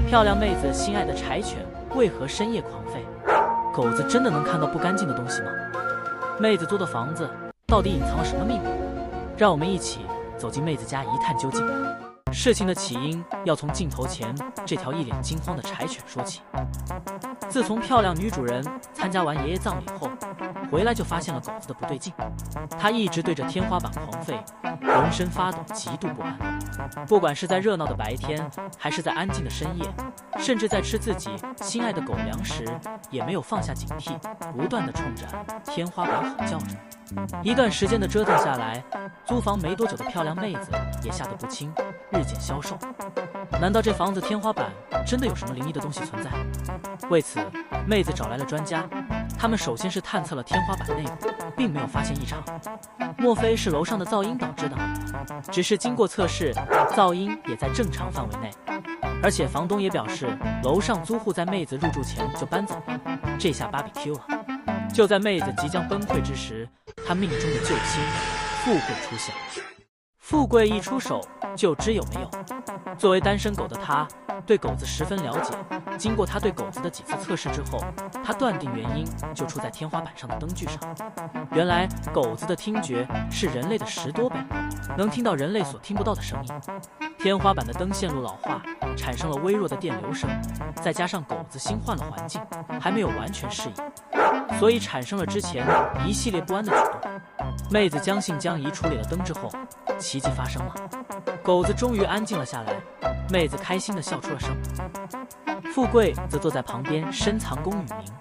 漂亮妹子心爱的柴犬为何深夜狂吠？狗子真的能看到不干净的东西吗？妹子租的房子到底隐藏了什么秘密？让我们一起走进妹子家一探究竟。事情的起因要从镜头前这条一脸惊慌的柴犬说起。自从漂亮女主人参加完爷爷葬礼后，回来就发现了狗子的不对劲。她一直对着天花板狂吠，浑身发抖，极度不安。不管是在热闹的白天，还是在安静的深夜，甚至在吃自己心爱的狗粮时，也没有放下警惕，不断地冲着天花板吼叫着。一段时间的折腾下来，租房没多久的漂亮妹子也吓得不轻，日渐消瘦。难道这房子天花板真的有什么灵异的东西存在？为此，妹子找来了专家，他们首先是探测了天花板内部，并没有发现异常。莫非是楼上的噪音导致的？只是经过测试，噪音也在正常范围内。而且房东也表示，楼上租户在妹子入住前就搬走了，这下芭比 Q 了。就在妹子即将崩溃之时，她命中的救星富贵出现。富贵一出手就知有没有。作为单身狗的她，对狗子十分了解。经过她对狗子的几次测试之后，她断定原因就出在天花板上的灯具上。原来狗子的听觉是人类的10多倍，能听到人类所听不到的声音。天花板的灯线路老化，产生了微弱的电流声，再加上狗子新换了环境，还没有完全适应，所以产生了之前一系列不安的举动。妹子将信将疑处理了灯之后，奇迹发生了，狗子终于安静了下来，妹子开心地笑出了声。富贵则坐在旁边深藏功与名，